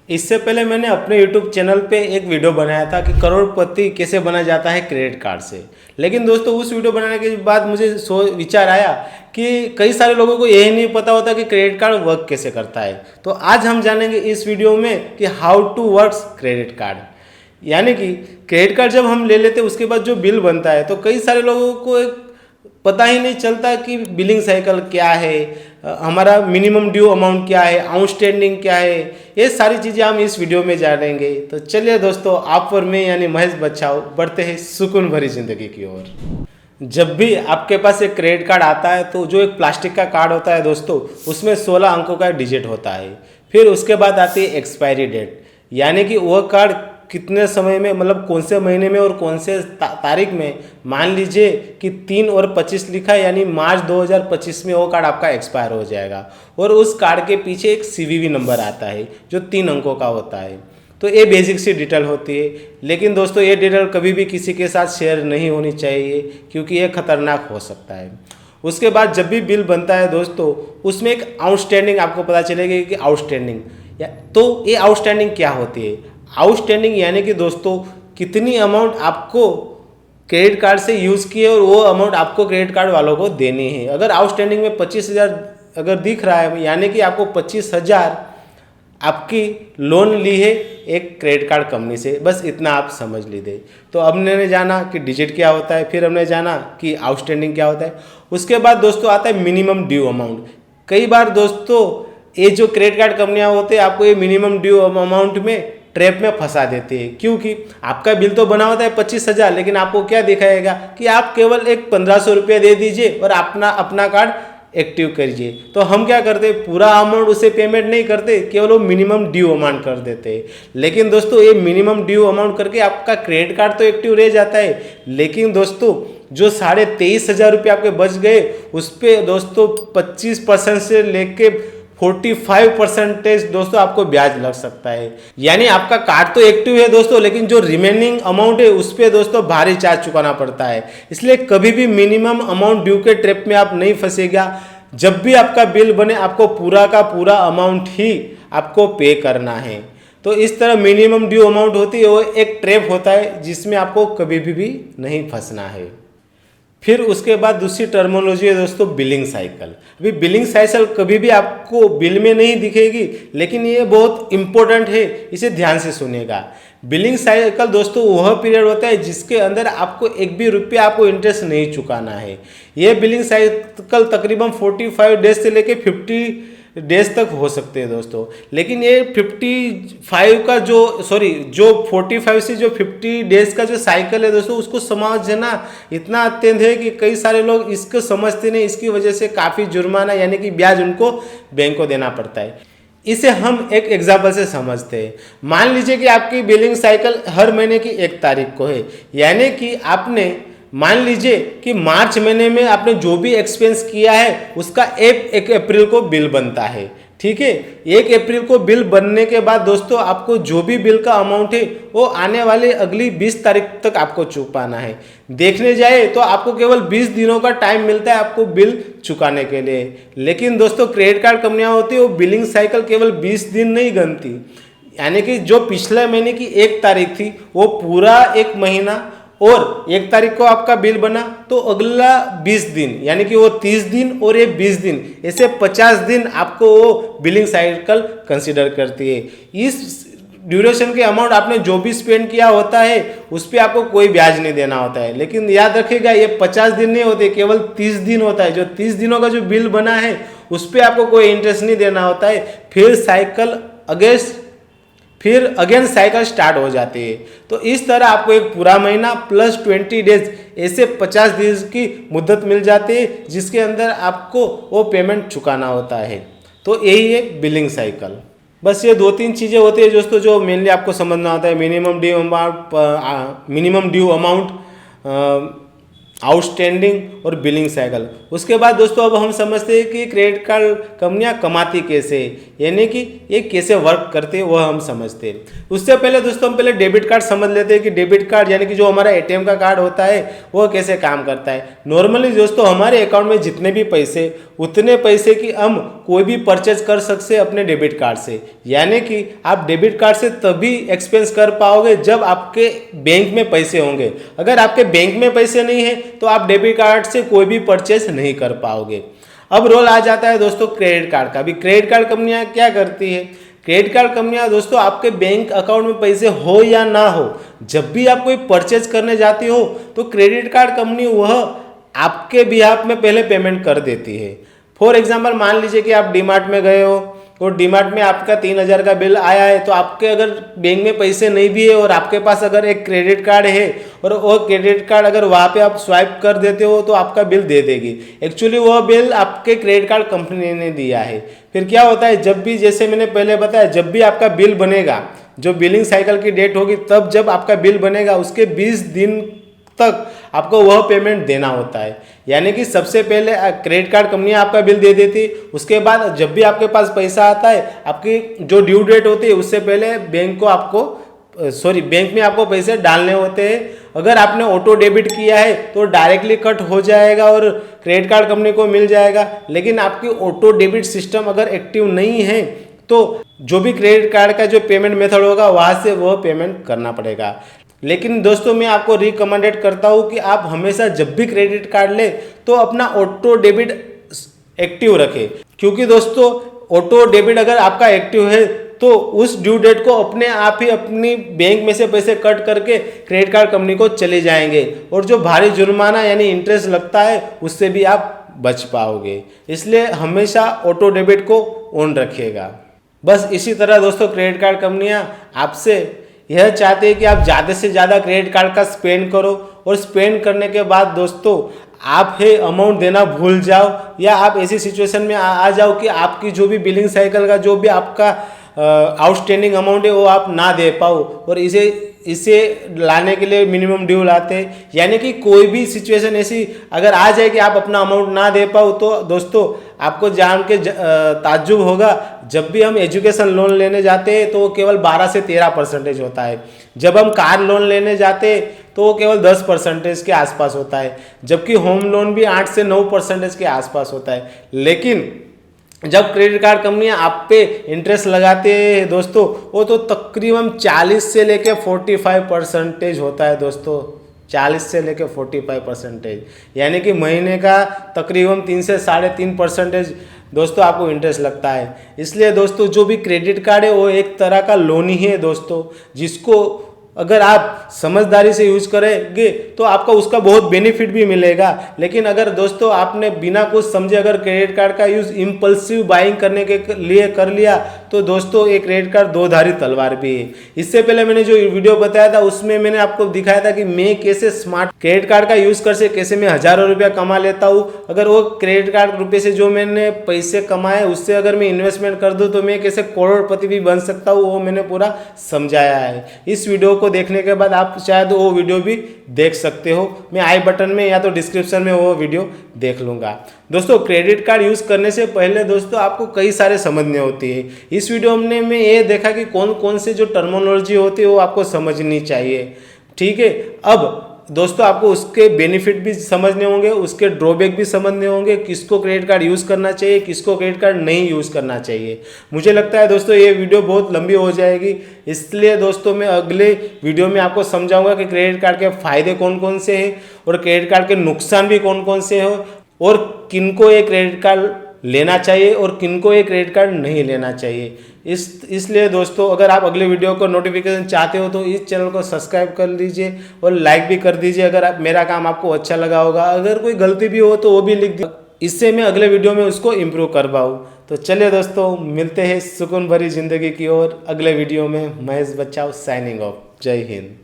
इससे पहले मैंने अपने YouTube चैनल पे एक वीडियो बनाया था कि करोड़पति कैसे बना जाता है क्रेडिट कार्ड से। लेकिन दोस्तों उस वीडियो बनाने के बाद मुझे विचार आया कि कई सारे लोगों को यही नहीं पता होता कि क्रेडिट कार्ड वर्क कैसे करता है। तो आज हम जानेंगे इस वीडियो में कि how to works credit card. यानी कि क्रेडिट कार्ड जब हम ले लेते हैं उसके बाद जो बिल बनता है तो कई सारे लोगों को पता ही नहीं चलता कि बिलिंग साइकिल क्या है, हमारा मिनिमम ड्यू अमाउंट क्या है, आउटस्टैंडिंग क्या है, ये सारी चीज़ें हम इस वीडियो में जानेंगे। तो चलिए दोस्तों, आप और मैं यानी महेश बच्चाओ बढ़ते हैं सुकून भरी जिंदगी की ओर। जब भी आपके पास एक क्रेडिट कार्ड आता है तो जो एक प्लास्टिक का कार्ड होता है दोस्तों, उसमें 16 अंकों का डिजिट होता है। फिर उसके बाद आती है एक्सपायरी डेट, यानी कि वह कार्ड कितने समय में, मतलब कौन से महीने में और कौन से तारीख में, मान लीजिए कि 3 और 25 लिखा है यानी मार्च 2025 में वो कार्ड आपका एक्सपायर हो जाएगा। और उस कार्ड के पीछे एक CVV नंबर आता है जो 3 अंकों का होता है। तो ये बेसिक सी डिटेल होती है, लेकिन दोस्तों ये डिटेल कभी भी किसी के साथ शेयर नहीं होनी चाहिए क्योंकि ये खतरनाक हो सकता है। उसके बाद जब भी बिल बनता है दोस्तों, उसमें एक आउटस्टैंडिंग आपको पता चलेगी कि आउटस्टैंडिंग, तो ये आउटस्टैंडिंग क्या होती है। आउटस्टैंडिंग यानी कि दोस्तों कितनी अमाउंट आपको क्रेडिट कार्ड से यूज़ की है और वो अमाउंट आपको क्रेडिट कार्ड वालों को देनी है। अगर आउटस्टैंडिंग में 25,000 अगर दिख रहा है यानी कि आपको 25,000 आपकी लोन ली है एक क्रेडिट कार्ड कंपनी से, बस इतना आप समझ लीजिए। तो अब हमने जाना कि डिजिट क्या होता है, फिर हमने जाना कि आउटस्टैंडिंग क्या होता है। उसके बाद दोस्तों आता है मिनिमम ड्यू अमाउंट। कई बार दोस्तों ये जो क्रेडिट कार्ड कंपनियां होते हैं आपको ये मिनिमम ड्यू अमाउंट में ट्रैप में फंसा देते हैं, क्योंकि आपका बिल तो बना होता है 25,000, लेकिन आपको क्या दिखाएगा कि आप केवल एक 1,500 रुपये दे दीजिए और अपना कार्ड एक्टिव करिए। तो हम क्या करते, पूरा अमाउंट उसे पेमेंट नहीं करते, केवल वो मिनिमम ड्यू अमाउंट कर देते हैं। लेकिन दोस्तों ये मिनिमम ड्यू अमाउंट करके आपका क्रेडिट कार्ड तो एक्टिव रह जाता है, लेकिन दोस्तों जो 23,500 रुपये आपके बच गए उस पर दोस्तों 25% से लेके 45% दोस्तों आपको ब्याज लग सकता है। यानी आपका कार्ड तो एक्टिव है दोस्तों, लेकिन जो रिमेनिंग अमाउंट है उस पर दोस्तों भारी चार्ज चुकाना पड़ता है। इसलिए कभी भी मिनिमम अमाउंट ड्यू के ट्रैप में आप नहीं फंसेगा। जब भी आपका बिल बने आपको पूरा का पूरा अमाउंट ही आपको पे करना है। तो इस तरह मिनिमम ड्यू अमाउंट होती है, वो एक ट्रैप होता है जिसमें आपको कभी भी नहीं फंसना है। फिर उसके बाद दूसरी टर्मिनोलॉजी है दोस्तों बिलिंग साइकिल। अभी बिलिंग साइकिल कभी भी आपको बिल में नहीं दिखेगी, लेकिन ये बहुत इंपॉर्टेंट है, इसे ध्यान से सुनिएगा। बिलिंग साइकिल दोस्तों वह पीरियड होता है जिसके अंदर आपको एक भी रुपया आपको इंटरेस्ट नहीं चुकाना है। ये बिलिंग साइकिल तकरीबन 45 डेज से लेके 50 डेज तक हो सकते हैं दोस्तों। लेकिन ये 45 का जो 45 से जो 50 डेज का जो साइकिल है दोस्तों, उसको समझना इतना अत्यंत है कि कई सारे लोग इसको समझते नहीं। इसकी वजह से काफ़ी जुर्माना यानी कि ब्याज उनको बैंक को देना पड़ता है। इसे हम एक एग्जाम्पल से समझते हैं। मान लीजिए कि आपकी बिलिंग साइकिल हर महीने की 1 तारीख को है, यानी कि आपने मान लीजिए कि मार्च महीने में आपने जो भी एक्सपेंस किया है उसका 1 अप्रैल को बिल बनता है। ठीक है, 1 अप्रैल को बिल बनने के बाद दोस्तों आपको जो भी बिल का अमाउंट है वो आने वाले अगली 20 तारीख तक आपको चुकाना है। देखने जाए तो आपको केवल 20 दिनों का टाइम मिलता है आपको बिल चुकाने के लिए। लेकिन दोस्तों क्रेडिट कार्ड कंपनियां होती है वो बिलिंग साइकिल केवल 20 दिन नहीं गिनती, यानी कि जो पिछले महीने की 1 तारीख थी वो पूरा 1 महीना, और 1 तारीख को आपका बिल बना तो अगला 20 दिन यानी कि वो 30 दिन और ये 20 दिन, ऐसे 50 दिन आपको वो बिलिंग साइकिल कंसीडर करती है। इस ड्यूरेशन के अमाउंट आपने जो भी स्पेंड किया होता है उस पर आपको कोई ब्याज नहीं देना होता है। लेकिन याद रखिएगा ये 50 दिन नहीं होते, केवल 30 दिन होता है। जो 30 दिनों का जो बिल बना है उस पर आपको कोई इंटरेस्ट नहीं देना होता है। फिर अगेन साइकिल स्टार्ट हो जाती है। तो इस तरह आपको एक पूरा महीना प्लस 20 डेज, ऐसे 50 दिन की मुद्दत मिल जाती है जिसके अंदर आपको वो पेमेंट चुकाना होता है। तो यही है बिलिंग साइकिल। बस ये 2-3 चीज़ें होती है दोस्तों जो मेनली आपको समझना होता है। मिनिमम ड्यू अमाउंट, आउटस्टैंडिंग और बिलिंग साइकिल। उसके बाद दोस्तों अब हम समझते हैं कि क्रेडिट कार्ड कंपनियां कमाती कैसे, यानी कि ये कैसे वर्क करते हैं वह हम समझते हैं। उससे पहले दोस्तों हम पहले डेबिट कार्ड समझ लेते हैं कि डेबिट कार्ड यानी कि जो हमारा ATM का कार्ड होता है वह कैसे काम करता है। नॉर्मली दोस्तों हमारे अकाउंट में जितने भी पैसे, उतने पैसे की हम कोई भी परचेज कर सकते हैं अपने डेबिट कार्ड से। यानी कि आप डेबिट कार्ड से तभी एक्सपेंस कर पाओगे जब आपके बैंक में पैसे होंगे। अगर आपके बैंक में पैसे नहीं है तो आप डेबिट कार्ड से कोई भी परचेज नहीं कर पाओगे। अब रोल आ जाता है दोस्तों क्रेडिट कार्ड का भी। क्रेडिट कार्ड कंपनियां क्या करती है? क्रेडिट कार्ड कंपनियां दोस्तों आपके बैंक अकाउंट में पैसे हो या ना हो, जब भी आप कोई परचेज करने जाती हो तो क्रेडिट कार्ड कंपनी वह आपके बिहाफ में पहले पेमेंट कर देती है। फॉर एग्जाम्पल मान लीजिए कि आप डीमार्ट में गए हो और डीमार्ट में आपका 3,000 का बिल आया है, तो आपके अगर बैंक में पैसे नहीं भी है और आपके पास अगर एक क्रेडिट कार्ड है और वो क्रेडिट कार्ड अगर वहाँ पे आप स्वाइप कर देते हो तो आपका बिल दे देगी। एक्चुअली वह बिल आपके क्रेडिट कार्ड कंपनी ने दिया है। फिर क्या होता है, जब भी जैसे मैंने पहले बताया, जब भी आपका बिल बनेगा, जो बिलिंग साइकिल की डेट होगी तब जब आपका बिल बनेगा उसके 20 दिन तक आपको वह पेमेंट देना होता है। यानी कि सबसे पहले क्रेडिट कार्ड कंपनियां आपका बिल दे देती, उसके बाद जब भी आपके पास पैसा आता है, आपकी जो ड्यू डेट होती है उससे पहले बैंक में आपको पैसे डालने होते हैं। अगर आपने ऑटो डेबिट किया है तो डायरेक्टली कट हो जाएगा और क्रेडिट कार्ड कंपनी को मिल जाएगा। लेकिन आपकी ऑटो डेबिट सिस्टम अगर एक्टिव नहीं है तो जो भी क्रेडिट कार्ड का जो पेमेंट मेथड होगा वहाँ से वह पेमेंट करना पड़ेगा। लेकिन दोस्तों मैं आपको रिकमेंडेड करता हूँ कि आप हमेशा जब भी क्रेडिट कार्ड ले तो अपना ऑटो डेबिट एक्टिव रखें, क्योंकि दोस्तों ऑटो डेबिट अगर आपका एक्टिव है तो उस ड्यू डेट को अपने आप ही अपनी बैंक में से पैसे कट करके क्रेडिट कार्ड कंपनी को चले जाएंगे और जो भारी जुर्माना यानी इंटरेस्ट लगता है उससे भी आप बच पाओगे। इसलिए हमेशा ऑटो डेबिट को ऑन रखिएगा। बस इसी तरह दोस्तों क्रेडिट कार्ड कंपनियां आपसे यह चाहते हैं कि आप ज़्यादा से ज़्यादा क्रेडिट कार्ड का स्पेंड करो और स्पेंड करने के बाद दोस्तों आप है अमाउंट देना भूल जाओ या आप ऐसी सिचुएशन में आ जाओ कि आपकी जो भी बिलिंग साइकिल का जो भी आपका आउटस्टैंडिंग अमाउंट है वो आप ना दे पाओ और इसे लाने के लिए मिनिमम ड्यू लाते हैं। यानी कि कोई भी सिचुएशन ऐसी अगर आ जाए कि आप अपना अमाउंट ना दे पाओ तो दोस्तों आपको जान के ताज्जुब होगा, जब भी हम एजुकेशन लोन लेने जाते हैं तो वो केवल 12 से 13% होता है। जब हम कार लोन लेने जाते हैं तो वो केवल 10% के आसपास होता है, जबकि होम लोन भी 8 से 9% के आसपास होता है। लेकिन जब क्रेडिट कार्ड कंपनियां आप पे इंटरेस्ट लगाते हैं दोस्तों वो तो तकरीबन 40 से लेके 45% होता है दोस्तों, 40 से लेके 45%। यानी कि महीने का तकरीबन 3 से 3.5% दोस्तों आपको इंटरेस्ट लगता है। इसलिए दोस्तों जो भी क्रेडिट कार्ड है वो एक तरह का लोन ही है दोस्तों, जिसको अगर आप समझदारी से यूज करेंगे तो आपका उसका बहुत बेनिफिट भी मिलेगा। लेकिन अगर दोस्तों आपने बिना कुछ समझे अगर क्रेडिट कार्ड का यूज इम्पल्सिव बाइंग करने के लिए कर लिया तो दोस्तों एक क्रेडिट कार्ड दो धारी तलवार भी है। इससे पहले मैंने जो वीडियो बताया था उसमें मैंने आपको दिखाया था कि मैं कैसे स्मार्ट क्रेडिट कार्ड का यूज कर से कैसे मैं हजारों रुपया कमा लेता हूँ। अगर वो क्रेडिट कार्ड रुपये से जो मैंने पैसे कमाए उससे अगर मैं इन्वेस्टमेंट कर दूँ तो मैं कैसे करोड़पति भी बन सकता हूँ, वो मैंने पूरा समझाया है। इस वीडियो को देखने के बाद आप शायद वो वीडियो भी देख सकते हो, मैं आई बटन में या तो डिस्क्रिप्शन में वो वीडियो देख लूँगा। दोस्तों क्रेडिट कार्ड यूज़ करने से पहले दोस्तों आपको कई सारे समझने होती है। इस वीडियो में मैं ये देखा कि कौन कौन से जो टर्मिनोलॉजी होती है वो आपको समझनी चाहिए, ठीक है। अब दोस्तों आपको उसके बेनिफिट भी समझने होंगे, उसके ड्रॉबैक भी समझने होंगे, किसको क्रेडिट कार्ड यूज़ करना चाहिए, किसको क्रेडिट कार्ड नहीं यूज़ करना चाहिए। मुझे लगता है दोस्तों ये वीडियो बहुत लंबी हो जाएगी, इसलिए दोस्तों मैं अगले वीडियो में आपको समझाऊंगा कि क्रेडिट कार्ड के फ़ायदे कौन कौन से हैं और क्रेडिट कार्ड के नुकसान भी कौन कौन से हैं और किनको ये क्रेडिट कार्ड लेना चाहिए और किनको ये क्रेडिट कार्ड नहीं लेना चाहिए। इसलिए दोस्तों अगर आप अगले वीडियो को नोटिफिकेशन चाहते हो तो इस चैनल को सब्सक्राइब कर लीजिए और लाइक भी कर दीजिए अगर मेरा काम आपको अच्छा लगा होगा। अगर कोई गलती भी हो तो वो भी लिख दीजिए, इससे मैं अगले वीडियो में उसको इम्प्रूव कर पाऊँ। तो चलिए दोस्तों मिलते हैं सुकून भरी ज़िंदगी की ओर अगले वीडियो में। महेश बच्चाओ साइनिंग ऑफ। जय हिंद।